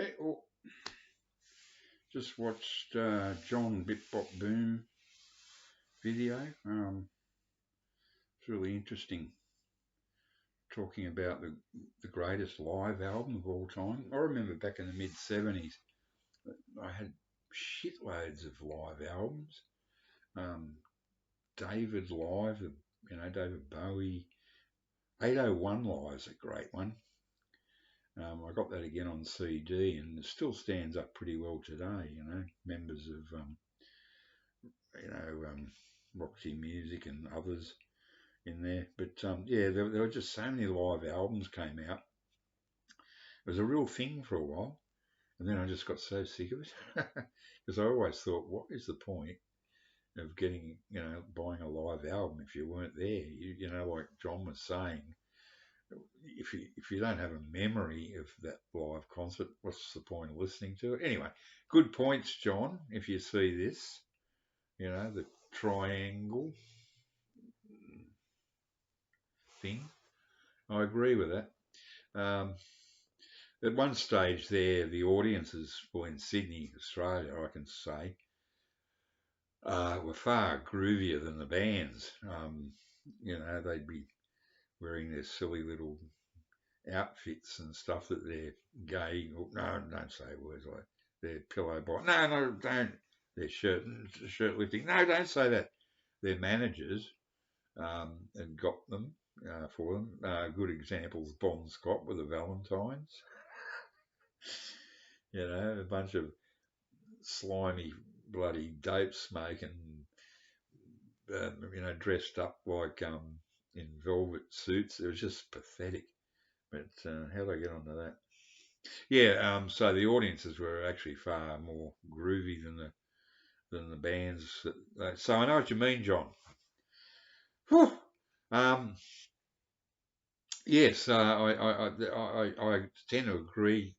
Hey, oh, just watched John Bitbop Boom video. It's really interesting, talking about the greatest live album of all time. I remember back in the mid '70s, I had shitloads of live albums. Um, David Live, David Bowie. 801 Live's a great one. I got that again on CD, and it still stands up pretty well today. Members of you know um, Roxy Music and others in there. But yeah, there were just so many live albums came out. It was a real thing for a while, and then I just got so sick of it because I always thought, what is the point of getting, buying a live album if you weren't there? Like John was saying, if you don't have a memory of that live concert, what's the point of listening to it? Anyway, good points, John. If you see this, the triangle thing, I agree with that. At one stage there, the audiences, well, in Sydney, Australia, I can say, were far groovier than the bands. They'd be wearing their silly little outfits and stuff that they're gay. No, don't say words like their pillow bottom. No, no, don't. Their shirt lifting. No, don't say that. Their managers had got them for them. Good examples, Bon Scott with the Valentines. A bunch of slimy, bloody dope smoking, dressed up like in velvet suits. It was just pathetic. But how do I get onto that? Yeah, so the audiences were actually far more groovy than the bands. So I know what you mean, John. Whew. Um, yes, I tend to agree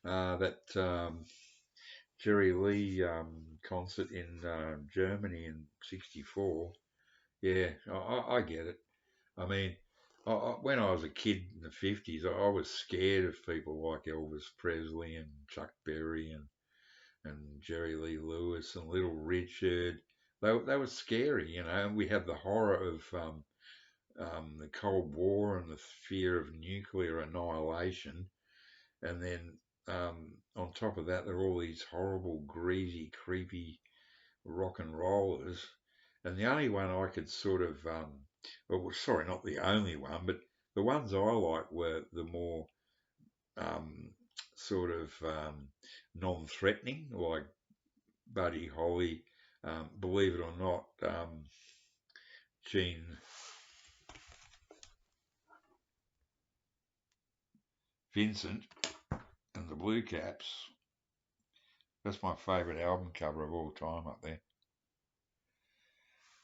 that Jerry Lee concert in Germany in '64. Yeah, I get it. I mean, when I was a kid in the '50s, I was scared of people like Elvis Presley and Chuck Berry and Jerry Lee Lewis and Little Richard. They were scary, And we had the horror of the Cold War and the fear of nuclear annihilation. And then on top of that, there were all these horrible, greasy, creepy rock and rollers. And the only one I could sort of, well, sorry, not the only one, but the ones I liked were the more um, sort of non-threatening, like Buddy Holly, believe it or not, Gene Vincent and the Blue Caps. That's my favourite album cover of all time up there.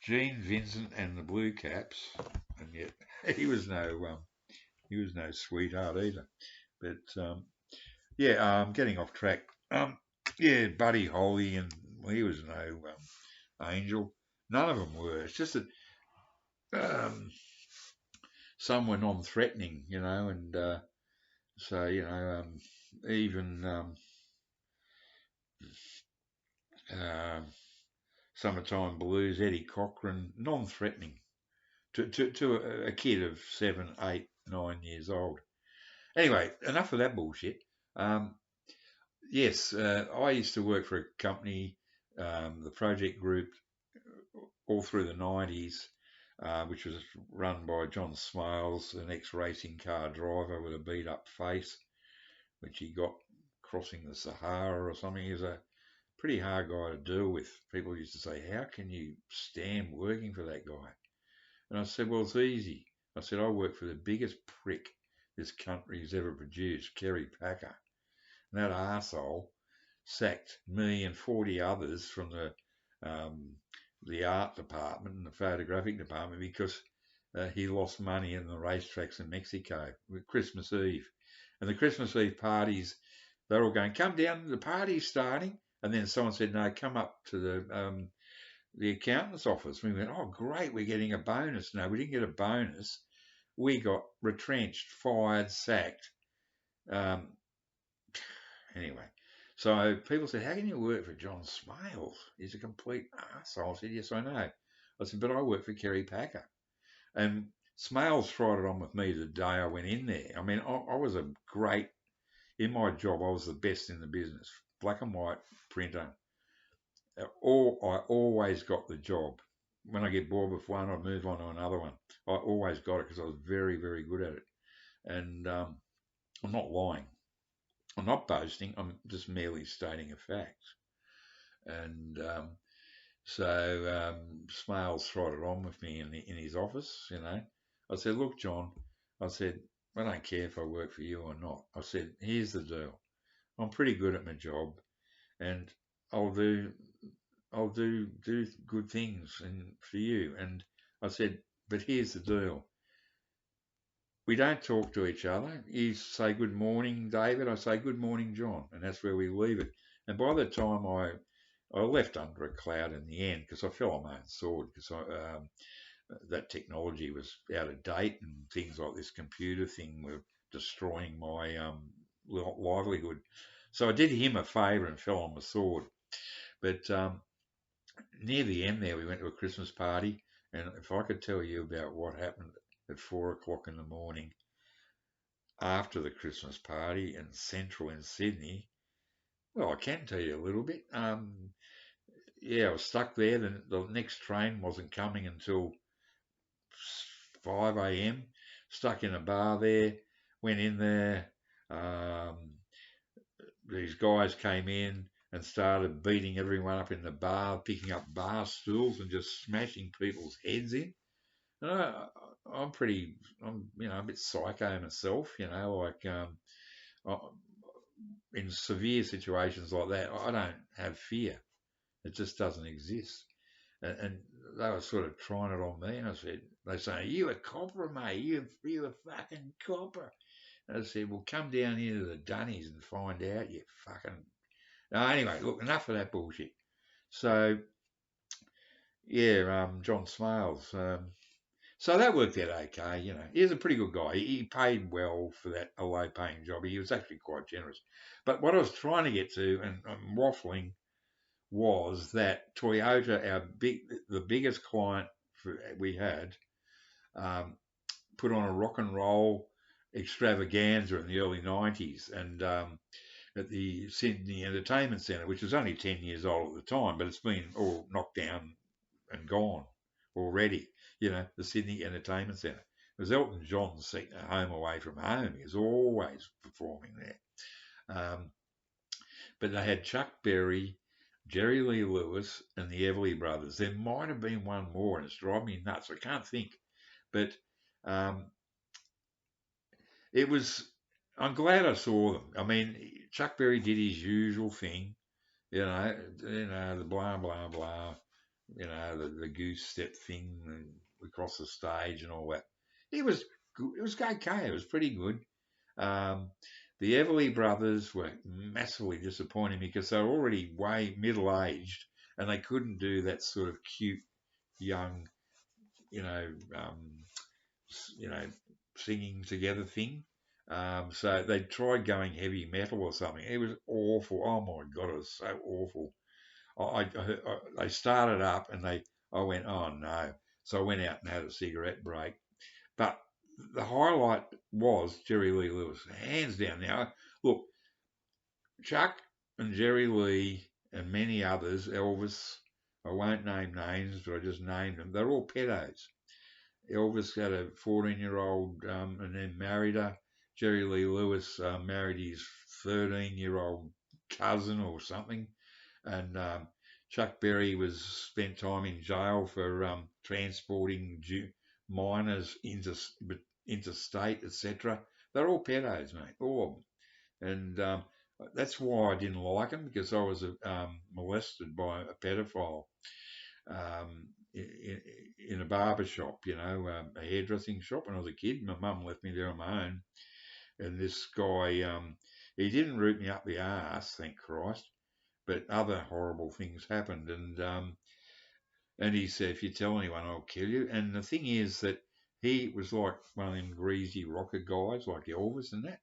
Gene Vincent and the Blue Caps, and yet he was no sweetheart either. But yeah, getting off track. Yeah, Buddy Holly, and he was no angel. None of them were. It's just that some were non-threatening, and so even uh, Summertime Blues, Eddie Cochran, non-threatening to a kid of 7, 8, 9 years old. Anyway, enough of that bullshit. Yes, I used to work for a company, the Project Group, all through the '90s, which was run by John Smales, an ex-racing car driver with a beat-up face, which he got crossing the Sahara or something. He was a pretty hard guy to deal with. People used to say, "How can you stand working for that guy?" And I said, "Well, it's easy." I said, "I work for the biggest prick this country's ever produced, Kerry Packer. And that arsehole sacked me and 40 others from the art department and the photographic department because he lost money in the racetracks in Mexico with Christmas Eve. And the Christmas Eve parties, they're all going, come down, the party's starting. And then someone said, no, come up to the accountant's office. We went, oh, great, we're getting a bonus. No, we didn't get a bonus. We got retrenched, fired, sacked. Anyway, so people said, how can you work for John Smales? He's a complete arsehole. I said, yes, I know. I said, but I work for Kerry Packer. And Smales tried it on with me the day I went in there. I mean, I was a great, in my job, I was the best in the business. Black and white printer. I always got the job. When I get bored with one, I'd move on to another one. I always got it because I was very, very good at it. And I'm not lying. I'm not boasting. I'm just merely stating a fact. And Smales tried it on with me in his office. I said, look, John. I said, I don't care if I work for you or not. I said, here's the deal. I'm pretty good at my job, and I'll do do good things and for you. And I said, but here's the deal. We don't talk to each other. You say good morning, David. I say good morning, John, and that's where we leave it. And by the time I left under a cloud in the end because I fell on my own sword because that technology was out of date and things like this computer thing were destroying my livelihood. So I did him a favour and fell on my sword. But near the end there, we went to a Christmas party, and if I could tell you about what happened at 4 o'clock in the morning after the Christmas party in Central in Sydney, well, I can tell you a little bit. Yeah, I was stuck there. The next train wasn't coming until 5 a.m. Stuck in a bar there. Went in there. Um, these guys came in and started beating everyone up in the bar, picking up bar stools and just smashing people's heads in. And I'm a bit psycho myself, in severe situations like that, I don't have fear. It just doesn't exist. And they were sort of trying it on me, and they say, you a copper, mate? You a fucking copper? And I said, well, come down here to the Dunnies and find out, you fucking. No, anyway, look, enough of that bullshit. So, yeah, John Smales. So that worked out okay, He was a pretty good guy. He paid well for a low-paying job. He was actually quite generous. But what I was trying to get to, and I'm waffling, was that Toyota, the biggest client we had, put on a rock and roll extravaganza in the early 90s, and at the Sydney Entertainment Centre, which was only 10 years old at the time, but it's been all knocked down and gone already. The Sydney Entertainment Centre. It was Elton John's home away from home. He was always performing there. But they had Chuck Berry, Jerry Lee Lewis, and the Everly Brothers. There might have been one more, and it's driving me nuts. I can't think. But it was. I'm glad I saw them. I mean, Chuck Berry did his usual thing, the blah blah blah, the goose step thing across the stage and all that. It was okay. It was pretty good. The Everly Brothers were massively disappointing because they were already way middle aged and they couldn't do that sort of cute young, singing together thing. So they tried going heavy metal or something. It was awful. Oh my god, it was so awful. They started up and I went, oh no. So I went out and had a cigarette break. But the highlight was Jerry Lee Lewis, hands down. Now, look, Chuck and Jerry Lee and many others, Elvis, I won't name names, but I just named them. They're all pedos. Elvis had a 14-year-old and then married her. Jerry Lee Lewis married his 13-year-old cousin or something. And Chuck Berry spent time in jail for transporting minors interstate, etc. They're all pedos, mate, all of them. And that's why I didn't like them, because I was molested by a pedophile in a barber shop, a hairdressing shop when I was a kid. My mum left me there on my own. And this guy, he didn't root me up the arse, thank Christ, but other horrible things happened. And he said, if you tell anyone, I'll kill you. And the thing is that he was like one of them greasy rocker guys like Elvis and that.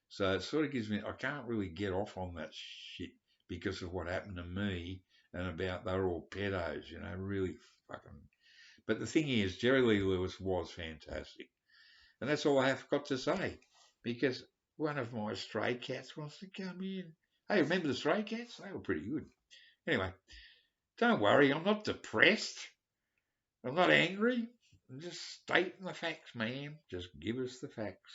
So it sort of gives me, I can't really get off on that shit because of what happened to me and about they're all pedos, really fucking. But the thing is, Jerry Lee Lewis was fantastic. And that's all I have got to say because one of my stray cats wants to come in. Hey, remember the stray cats? They were pretty good. Anyway, don't worry, I'm not depressed. I'm not angry. I'm just stating the facts, man. Just give us the facts.